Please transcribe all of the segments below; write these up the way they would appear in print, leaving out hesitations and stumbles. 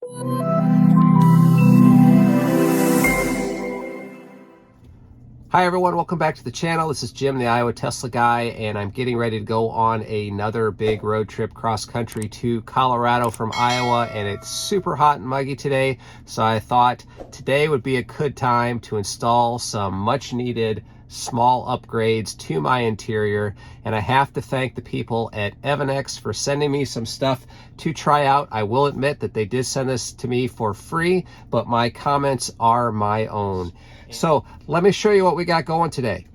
Hi everyone, welcome back to the channel. This is Jim, the Iowa Tesla guy, and I'm getting ready to go on another big road trip cross country to Colorado from Iowa, and it's super hot and muggy today, so I thought today would be a good time to install some much needed small upgrades to my interior. And I have to thank the people at Evanex for sending me some stuff to try out. I will admit that they did send this to me for free, but my comments are my own. So let me show you what we got going today.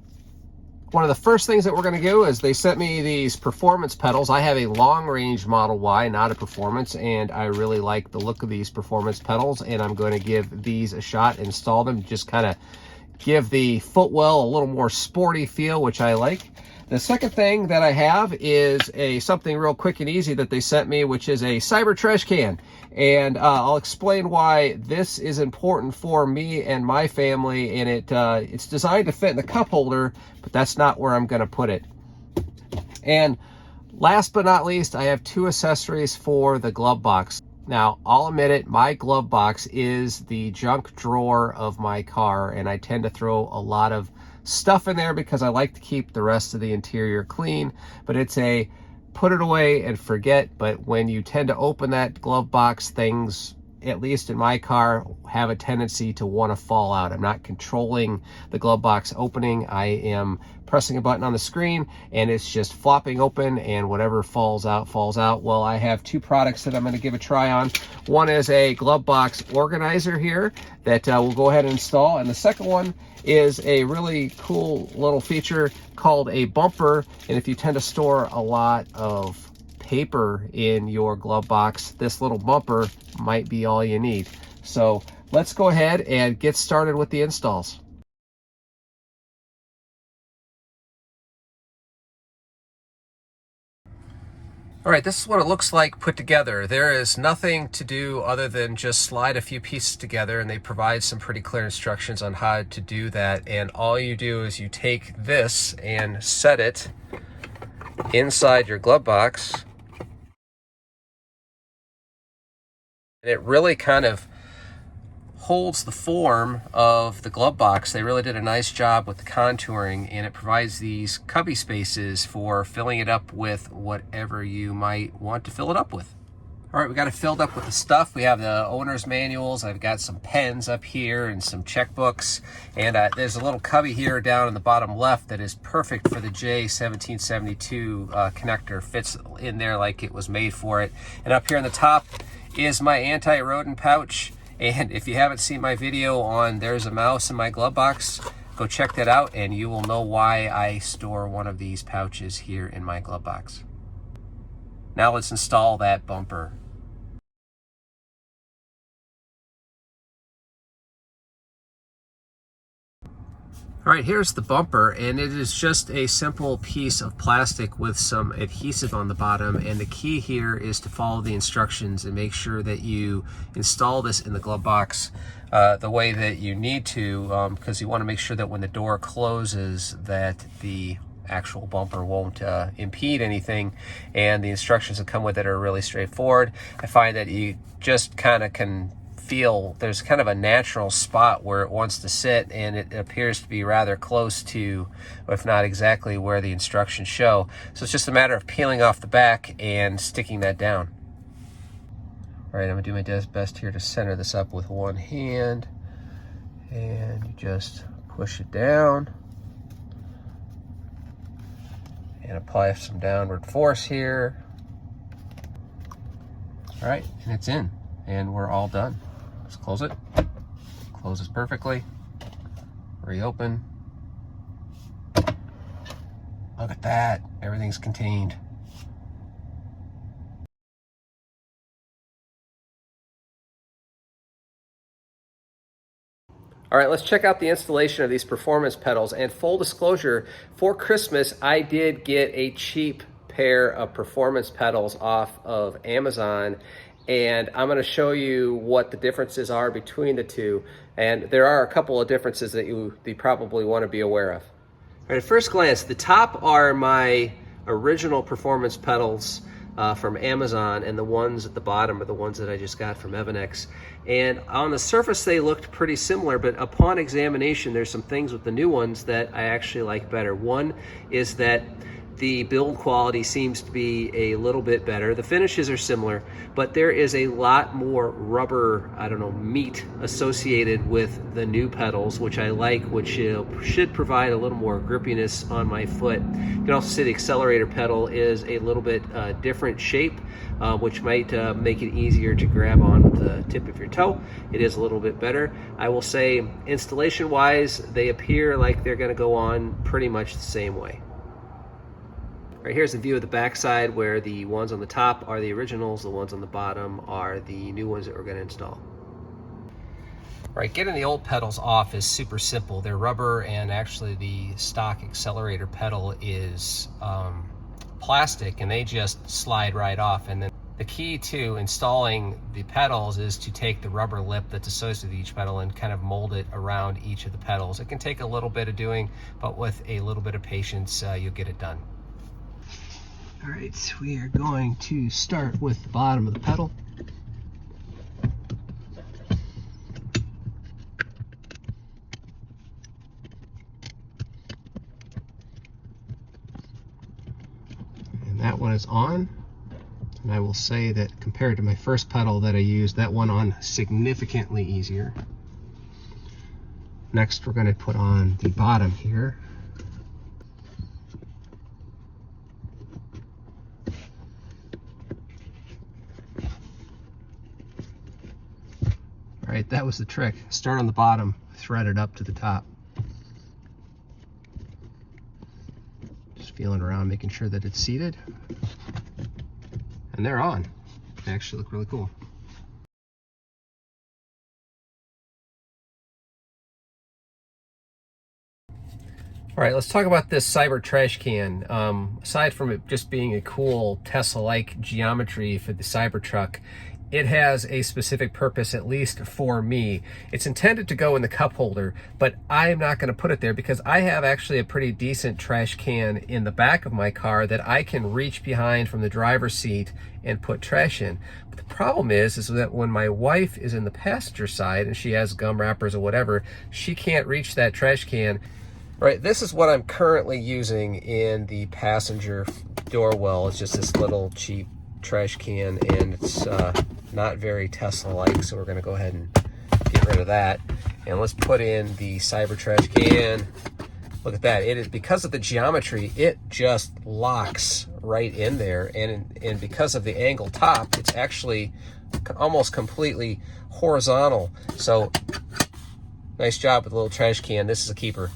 One of the first things that we're going to do is they sent me these performance pedals. I have a long range Model Y, not a performance, and I really like the look of these performance pedals, and I'm going to give these a shot, install them, just kind of give the footwell a little more sporty feel, which I like. The second thing that I have is something real quick and easy that they sent me, which is a cyber trash can. And I'll explain why this is important for me and my family. And it's designed to fit in the cup holder, but that's not where I'm going to put it. And last but not least, I have two accessories for the glove box. Now, I'll admit it, my glove box is the junk drawer of my car, and I tend to throw a lot of stuff in there because I like to keep the rest of the interior clean, but it's a put it away and forget. But when you tend to open that glove box, things, at least in my car, have a tendency to want to fall out. I'm not controlling the glove box opening. I am pressing a button on the screen and it's just flopping open, and whatever falls out, falls out. Well, I have two products that I'm going to give a try on. One is a glove box organizer here that we'll go ahead and install. And the second one is a really cool little feature called a bumper. And if you tend to store a lot of paper in your glove box, this little bumper might be all you need. So let's go ahead and get started with the installs. All right, this is what it looks like put together. There is nothing to do other than just slide a few pieces together, and they provide some pretty clear instructions on how to do that. And all you do is you take this and set it inside your glove box. And it really kind of holds the form of the glove box. They really did a nice job with the contouring, and it provides these cubby spaces for filling it up with whatever you might want to fill it up with. All right, we got it filled up with the stuff. We have the owner's manuals. I've got some pens up here and some checkbooks. And there's a little cubby here down in the bottom left that is perfect for the J1772 connector. Fits in there like it was made for it. And up here on the top is my anti-rodent pouch. And if you haven't seen my video on There's a Mouse in My Glove Box, go check that out and you will know why I store one of these pouches here in my glove box. Now let's install that bumper. All right, here's the bumper, and it is just a simple piece of plastic with some adhesive on the bottom. And the key here is to follow the instructions and make sure that you install this in the glove box the way that you need to, because you want to make sure that when the door closes that the actual bumper won't impede anything. And the instructions that come with it are really straightforward. I find that you just kind of can feel there's kind of a natural spot where it wants to sit, and it appears to be rather close to, if not exactly, where the instructions show. So it's just a matter of peeling off the back and sticking that down. All right, I'm gonna do my best here to center this up with one hand, and you just push it down and apply some downward force here. All right, and it's in, and we're all done. Let's close it. Closes perfectly. Reopen. Look at that. Everything's contained. All right, let's check out the installation of these performance pedals. And full disclosure, for Christmas, I did get a cheap pair of performance pedals off of Amazon. And I'm going to show you what the differences are between the two. And there are a couple of differences that you probably want to be aware of. All right, at first glance, the top are my original performance pedals from Amazon, and the ones at the bottom are the ones that I just got from Evanex. And on the surface they looked pretty similar, but upon examination there's some things with the new ones that I actually like better. One is that the build quality seems to be a little bit better. The finishes are similar, but there is a lot more rubber, meat associated with the new pedals, which I like, which should provide a little more grippiness on my foot. You can also see the accelerator pedal is a little bit different shape, which might make it easier to grab on with the tip of your toe. It is a little bit better. I will say, installation-wise, they appear like they're gonna go on pretty much the same way. Right, here's the view of the backside, where the ones on the top are the originals, the ones on the bottom are the new ones that we're going to install. All right, getting the old pedals off is super simple. They're rubber, and actually the stock accelerator pedal is plastic, and they just slide right off. And then the key to installing the pedals is to take the rubber lip that's associated with each pedal and kind of mold it around each of the pedals. It can take a little bit of doing, but with a little bit of patience, you'll get it done. All right, so we are going to start with the bottom of the pedal. And that one is on. And I will say that compared to my first pedal that I used, that one on significantly easier. Next, we're going to put on the bottom here. All right, that was the trick. Start on the bottom, thread it up to the top. Just feeling around, making sure that it's seated. And they're on. They actually look really cool. All right, let's talk about this Cyber trash can. Aside from it just being a cool Tesla-like geometry for the Cybertruck, it has a specific purpose, at least for me. It's intended to go in the cup holder, but I am not going to put it there because I have actually a pretty decent trash can in the back of my car that I can reach behind from the driver's seat and put trash in. But the problem is that when my wife is in the passenger side and she has gum wrappers or whatever, she can't reach that trash can. Right, this is what I'm currently using in the passenger door well. It's just this little cheap trash can, and it's not very Tesla-like, so we're going to go ahead and get rid of that. And let's put in the Cyber trash can. Look at that. It is, because of the geometry, it just locks right in there, and because of the angled top, it's actually almost completely horizontal. So nice job with the little trash can. This is a keeper.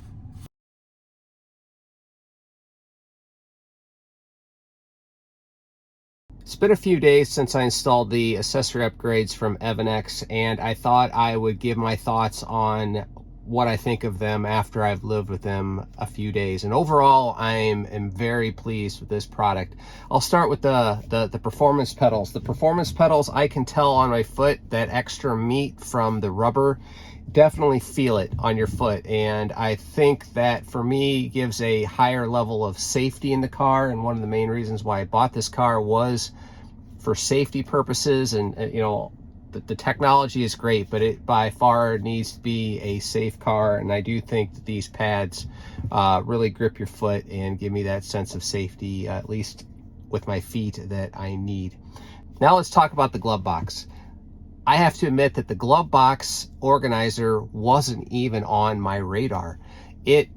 It's been a few days since I installed the accessory upgrades from Evanex, and I thought I would give my thoughts on what I think of them after I've lived with them a few days. And overall, I am very pleased with this product. I'll start with the performance pedals. The performance pedals, I can tell on my foot that extra meat from the rubber. Definitely feel it on your foot, and I think that for me gives a higher level of safety in the car. And one of the main reasons why I bought this car was for safety purposes. And you know, the technology is great, but it by far needs to be a safe car. And I do think that these pads really grip your foot and give me that sense of safety, at least with my feet, that I need. Now let's talk about the glove box. I have to admit that the glove box organizer wasn't even on my radar. It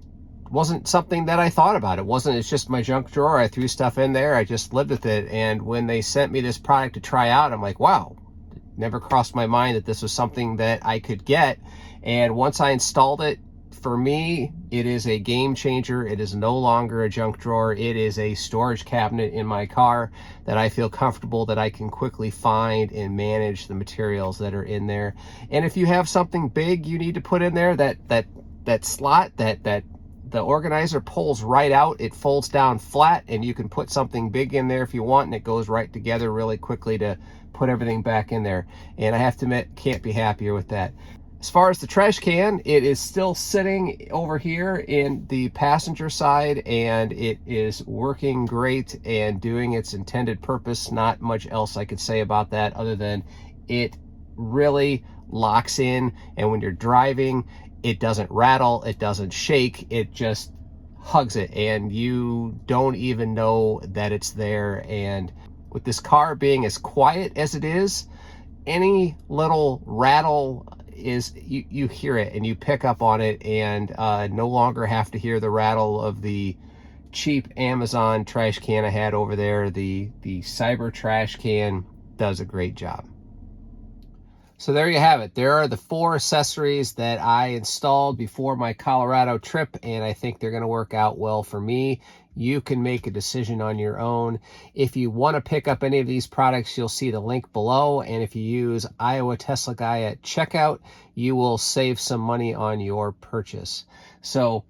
wasn't something that I thought about. It's just my junk drawer. I threw stuff in there. I just lived with it. And when they sent me this product to try out, I'm like, wow, it never crossed my mind that this was something that I could get. And once I installed it, for me, it is a game changer. It is no longer a junk drawer. It is a storage cabinet in my car that I feel comfortable that I can quickly find and manage the materials that are in there. And if you have something big you need to put in there, that slot, that the organizer pulls right out. It folds down flat, and you can put something big in there if you want, and it goes right together really quickly to put everything back in there. And I have to admit, can't be happier with that. As far as the trash can, it is still sitting over here in the passenger side, and it is working great and doing its intended purpose. Not much else I could say about that other than it really locks in, and when you're driving, it doesn't rattle, it doesn't shake, it just hugs it, and you don't even know that it's there. And with this car being as quiet as it is, any little rattle is you hear it and you pick up on it, and no longer have to hear the rattle of the cheap Amazon trash can I had over there. The Cyber trash can does a great job. So there you have it. There are the 4 accessories that I installed before my Colorado trip, and I think they're going to work out well for me. You can make a decision on your own. If you want to pick up any of these products, you'll see the link below, and if you use Iowa Tesla Guy at checkout, you will save some money on your purchase. So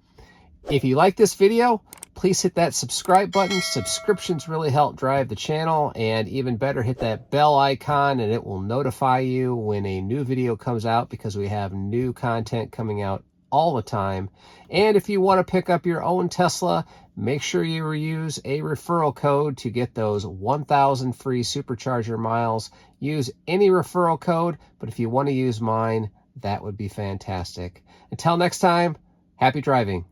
if you like this video, please hit that subscribe button. Subscriptions really help drive the channel, and even better, hit that bell icon and it will notify you when a new video comes out, because we have new content coming out all the time. And if you want to pick up your own Tesla, make sure you use a referral code to get those 1,000 free supercharger miles. Use any referral code, but if you want to use mine, that would be fantastic. Until next time, happy driving.